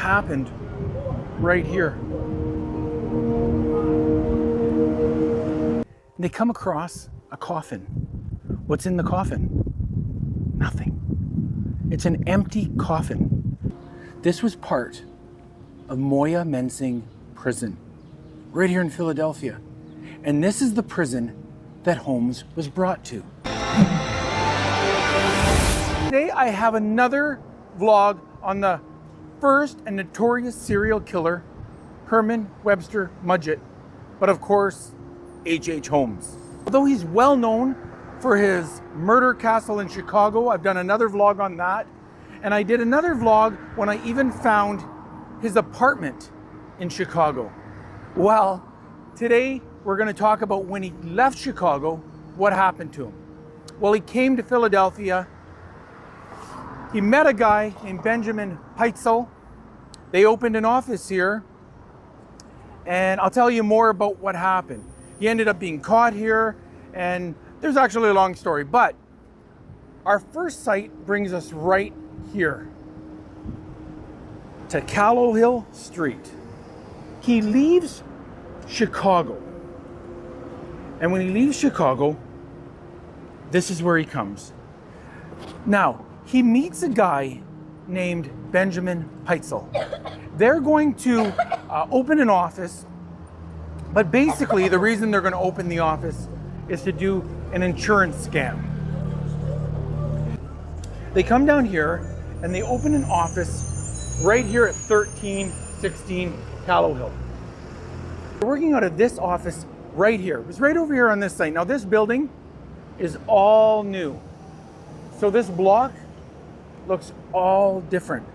happened right here. They come across a coffin. What's in the coffin? Nothing. It's an empty coffin. This was part of Moyamensing Prison, right here in Philadelphia. And this is the prison that Holmes was brought to. Today I have another vlog on the first and notorious serial killer, Herman Webster Mudgett, but of course, HH Holmes. Although he's well known for his murder castle in Chicago, I've done another vlog on that. And I did another vlog when I even found his apartment in Chicago. Well, today we're going to talk about when he left Chicago, what happened to him. Well, he came to Philadelphia. He met a guy named Benjamin Pitezel. They opened an office here, and I'll tell you more about what happened. He ended up being caught here, and there's actually a long story, but our first site brings us right here to Callowhill Street. He leaves Chicago, and when he leaves Chicago, this is where he comes. Now, he meets a guy named Benjamin Pitezel. They're going to open an office, but basically the reason they're going to open the office is to do an insurance scam. They come down here and they open an office right here at 1316 Callowhill. They're working out of this office right here. It was right over here on this site. Now this building is all new. So this block looks all different.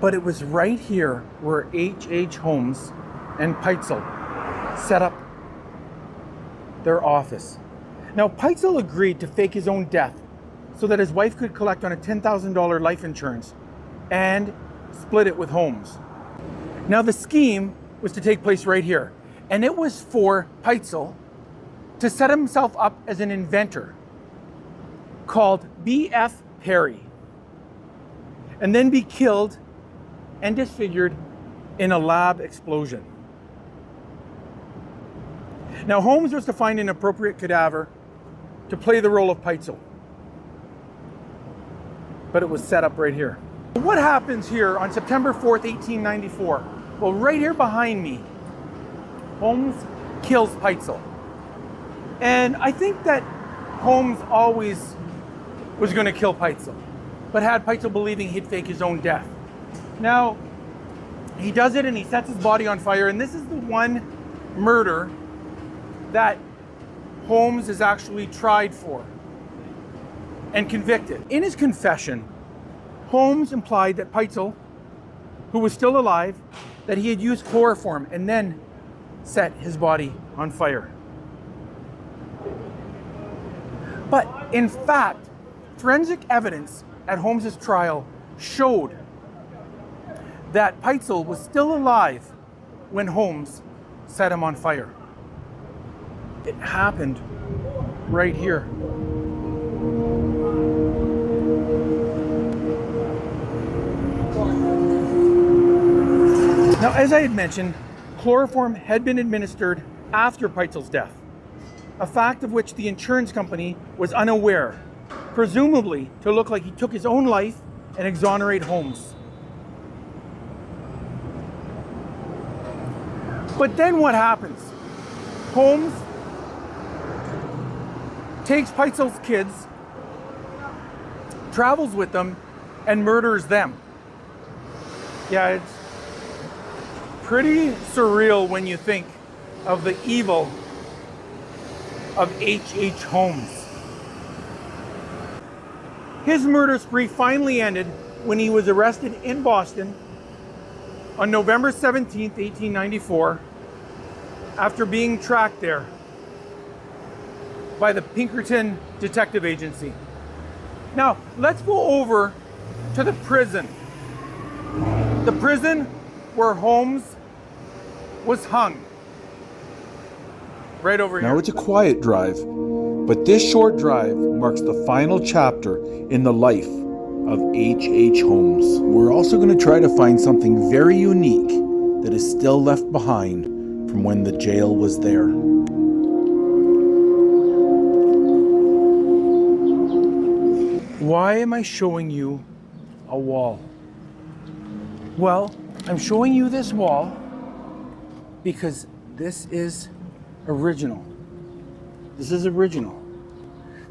But it was right here where HH Holmes and Pitezel set up their office. Now Pitezel agreed to fake his own death so that his wife could collect on a $10,000 life insurance and split it with Holmes. Now the scheme was to take place right here, and it was for Pitezel to set himself up as an inventor called B.F. Perry, and then be killed and disfigured in a lab explosion. Now Holmes was to find an appropriate cadaver to play the role of Pitezel, but it was set up right here. What happens here on September 4th, 1894? Well, right here behind me, Holmes kills Pitezel. And I think that Holmes always was going to kill Pitezel, but had Pitezel believing he'd fake his own death. Now, he does it and he sets his body on fire, and this is the one murder that Holmes is actually tried for and convicted. In his confession, Holmes implied that Pitezel, who was still alive, that he had used chloroform and then set his body on fire. But in fact, forensic evidence at Holmes's trial showed that Pitezel was still alive when Holmes set him on fire. It happened right here. Now, as I had mentioned, chloroform had been administered after Pitezel's death, a fact of which the insurance company was unaware, presumably to look like he took his own life and exonerate Holmes. But then what happens? Holmes takes Pitezel's kids, travels with them, and murders them. Yeah, it's pretty surreal when you think of the evil of HH Holmes. His murder spree finally ended when he was arrested in Boston on November 17th, 1894, after being tracked there by the Pinkerton Detective Agency. Now, let's go over to the prison. The prison where Holmes was hung. Right over here. Now it's a quiet drive, but this short drive marks the final chapter in the life of HH Holmes. We're also going to try to find something very unique that is still left behind from when the jail was there. Why am I showing you a wall? Well, I'm showing you this wall because this is original. This is original.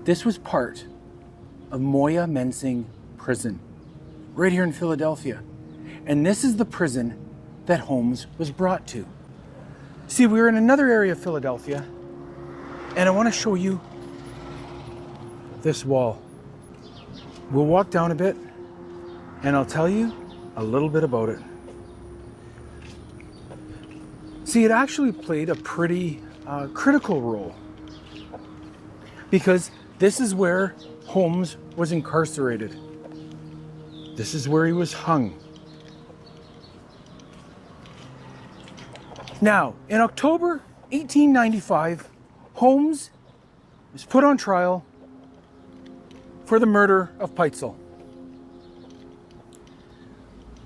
This was part of Moyamensing Prison, right here in Philadelphia. And this is the prison that Holmes was brought to. See, we were in another area of Philadelphia, and I want to show you this wall. We'll walk down a bit, and I'll tell you a little bit about it. See, it actually played a pretty critical role, because this is where Holmes was incarcerated. This is where he was hung. Now, in October 1895, Holmes was put on trial for the murder of Peitzel.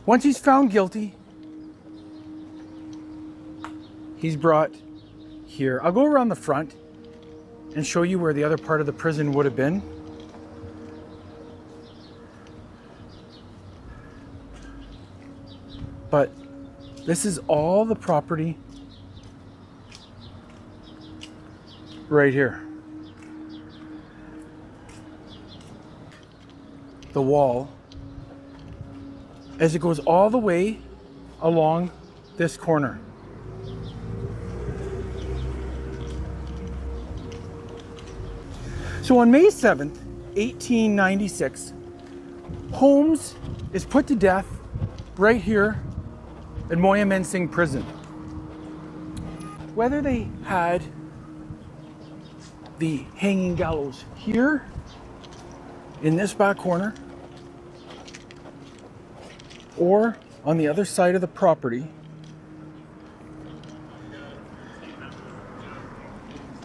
Once he's found guilty, he's brought here. I'll go around the front and show you where the other part of the prison would have been. But this is all the property right here. The wall, as it goes all the way along this corner. So on May 7th, 1896, Holmes is put to death right here in Moyamensing Prison. Whether they had the hanging gallows here in this back corner or on the other side of the property,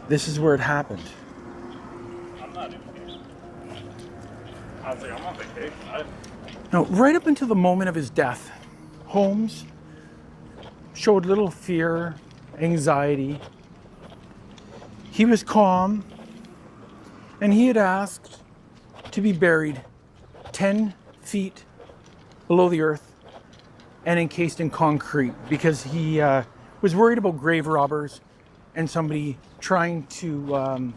this is where it happened. I'm on vacation. Now, right up until the moment of his death, Holmes showed little fear, anxiety. He was calm, and he had asked to be buried 10 feet below the earth and encased in concrete because he was worried about grave robbers and somebody trying to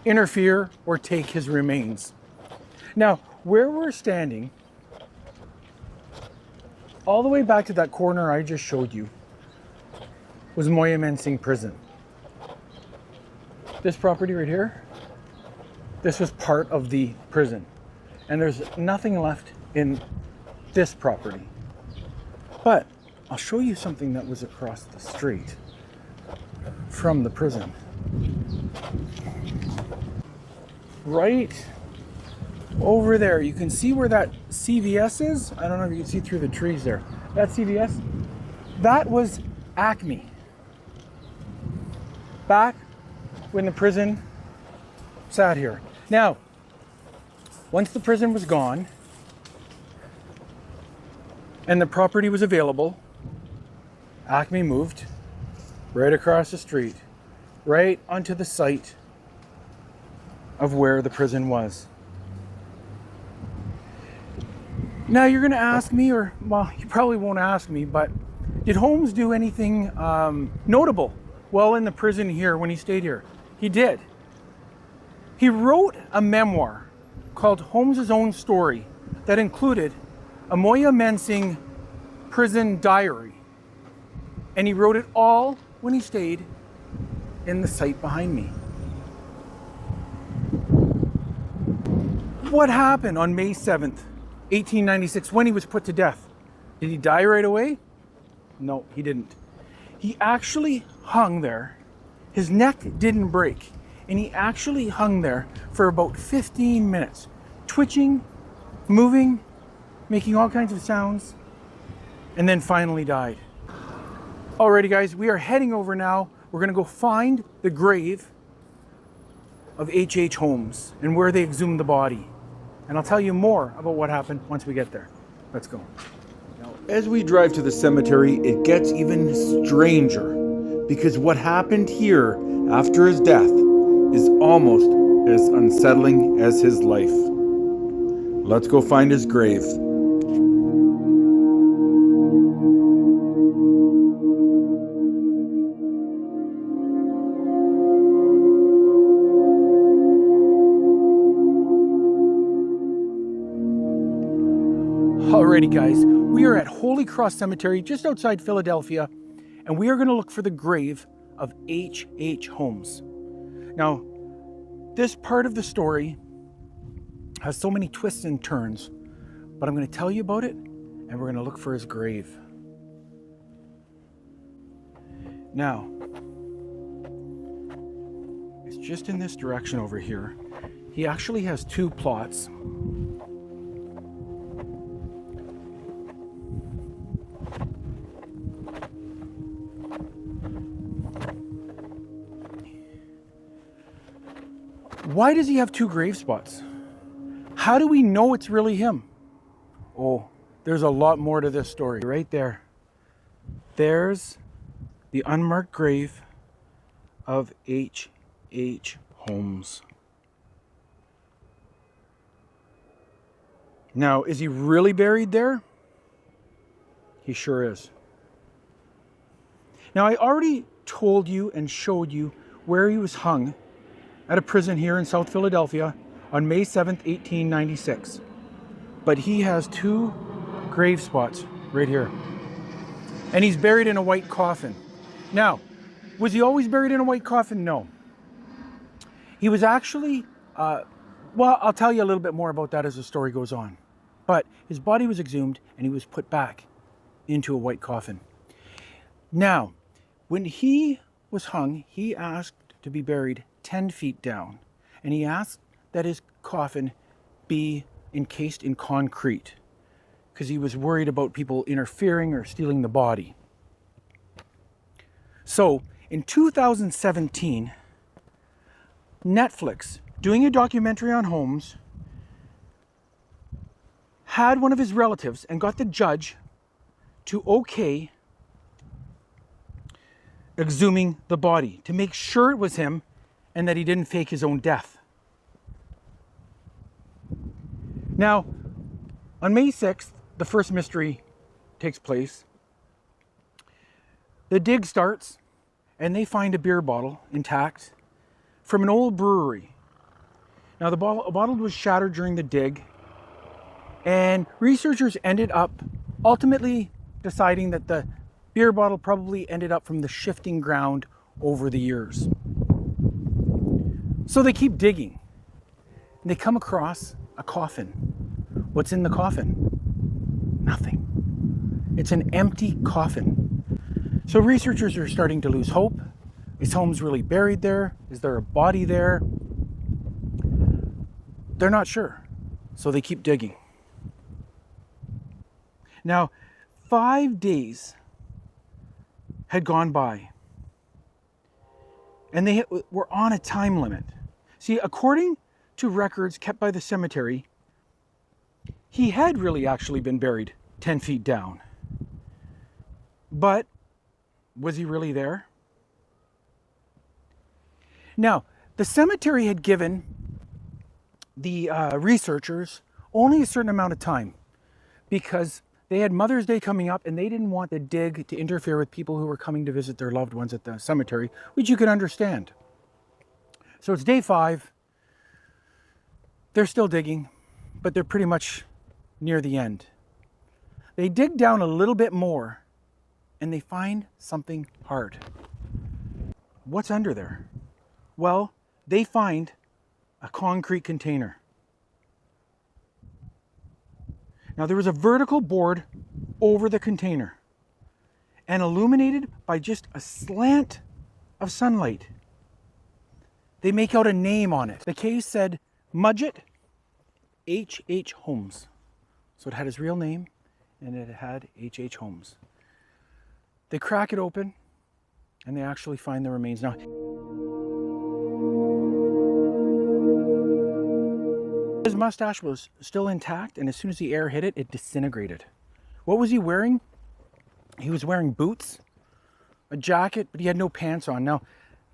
interfere or take his remains. Now, where we're standing, all the way back to that corner I just showed you, was Moyamensing Prison. This property right here, this was part of the prison. And there's nothing left in this property. But I'll show you something that was across the street from the prison. Right over there, you can see where that CVS is. I don't know if you can see through the trees there. That CVS, that was Acme. Back when the prison sat here. Now, once the prison was gone and the property was available, Acme moved right across the street, right onto the site of where the prison was. Now you're going to ask me, or well, you probably won't ask me, but did Holmes do anything notable while in the prison here when he stayed here? He did. He wrote a memoir called Holmes' Own Story that included a Moyamensing prison diary. And he wrote it all when he stayed in the site behind me. What happened on May 7th, 1896, when he was put to death? Did he die right away? No, he didn't. He actually hung there. His neck didn't break. And he actually hung there for about 15 minutes, twitching, moving, making all kinds of sounds, and then finally died. Alrighty guys, we are heading over now. We're gonna go find the grave of HH Holmes and where they exhumed the body. And I'll tell you more about what happened once we get there. Let's go. Now, as we drive to the cemetery, it gets even stranger, because what happened here after his death is almost as unsettling as his life. Let's go find his grave. Alrighty guys, we are at Holy Cross Cemetery just outside Philadelphia, and we are going to look for the grave of HH Holmes. Now, this part of the story has so many twists and turns, but I'm going to tell you about it, and we're going to look for his grave. Now, it's just in this direction over here. He actually has two plots. Why does he have two grave spots? How do we know it's really him? Oh, there's a lot more to this story. Right there. There's the unmarked grave of HH Holmes. Now, is he really buried there? He sure is. Now, I already told you and showed you where he was hung at a prison here in South Philadelphia on May 7th, 1896. But he has two grave spots right here. And he's buried in a white coffin. Now, was he always buried in a white coffin? No. He was actually, well, I'll tell you a little bit more about that as the story goes on. But his body was exhumed and he was put back into a white coffin. Now, when he was hung, he asked to be buried 10 feet down, and he asked that his coffin be encased in concrete because he was worried about people interfering or stealing the body. So in 2017, Netflix, doing a documentary on Holmes, had one of his relatives and got the judge to okay exhuming the body to make sure it was him and that he didn't fake his own death. Now, on May 6th, the first mystery takes place. The dig starts, and they find a beer bottle intact from an old brewery. Now, the bottle was shattered during the dig, and researchers ended up ultimately deciding that the beer bottle probably ended up from the shifting ground over the years. So they keep digging, and they come across a coffin. What's in the coffin? Nothing. It's an empty coffin. So researchers are starting to lose hope. Is Holmes really buried there? Is there a body there? They're not sure, so they keep digging. Now, 5 days had gone by, and they were on a time limit. See, according to records kept by the cemetery, he had really actually been buried 10 feet down. But was he really there? Now, the cemetery had given the researchers only a certain amount of time because they had Mother's Day coming up and they didn't want the dig to interfere with people who were coming to visit their loved ones at the cemetery, which you can understand. So it's day 5. They're still digging, but they're pretty much near the end. They dig down a little bit more and they find something hard. What's under there? Well, they find a concrete container. Now there was a vertical board over the container and illuminated by just a slant of sunlight. They make out a name on it. The case said Mudgett HH Holmes. So it had his real name and it had HH Holmes. They crack it open and they actually find the remains. Now, His mustache was still intact, and as soon as the air hit it, it disintegrated. What was he wearing? He was wearing boots, a jacket, but he had no pants on. Now,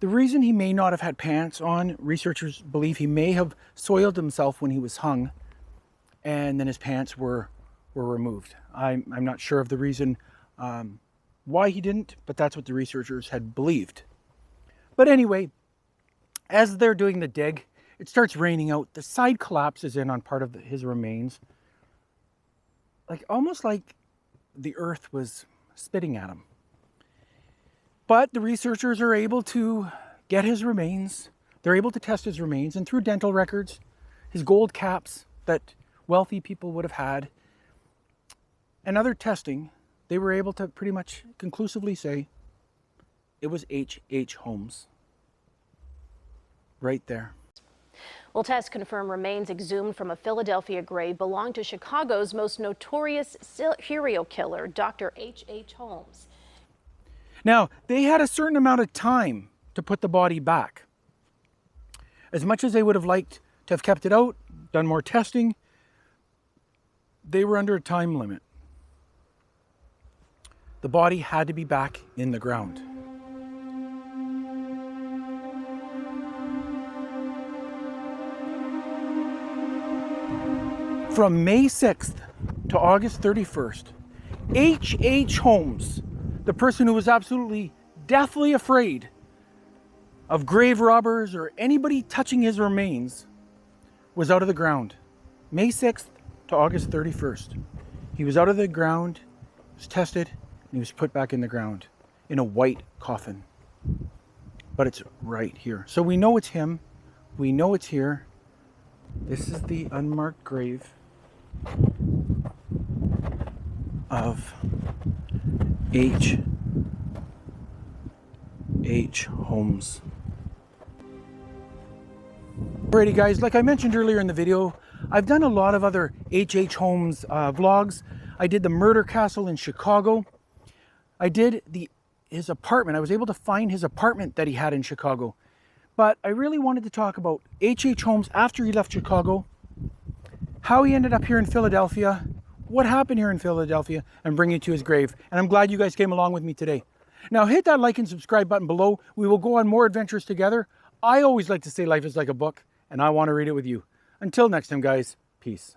the reason he may not have had pants on, researchers believe he may have soiled himself when he was hung, and then his pants were removed. I'm not sure of the reason why he didn't, but that's what the researchers had believed. But anyway, as they're doing the dig, it starts raining out. The side collapses in on part of his remains, almost like the earth was spitting at him. But the researchers are able to get his remains. They're able to test his remains, and through dental records, his gold caps that wealthy people would have had, and other testing, they were able to pretty much conclusively say it was HH Holmes. Right there. Well, tests confirm remains exhumed from a Philadelphia grave belong to Chicago's most notorious serial killer, Dr. HH Holmes. Now, they had a certain amount of time to put the body back. As much as they would have liked to have kept it out, done more testing, they were under a time limit. The body had to be back in the ground. From May 6th to August 31st, HH Holmes, the person who was absolutely deathly afraid of grave robbers or anybody touching his remains, was out of the ground. May 6th to August 31st. He was out of the ground, was tested, and he was put back in the ground in a white coffin. But it's right here. So we know it's him. We know it's here. This is the unmarked grave of HH Holmes. Alrighty guys, like I mentioned earlier in the video, I've done a lot of other HH Holmes vlogs. I did the murder castle in Chicago. I did his apartment. I was able to find his apartment that he had in Chicago. But I really wanted to talk about HH Holmes after he left Chicago, how he ended up here in Philadelphia, what happened here in Philadelphia, and bring you to his grave. And I'm glad you guys came along with me today. Now hit that like and subscribe button below. We will go on more adventures together. I always like to say life is like a book, and I want to read it with you. Until next time, guys, peace.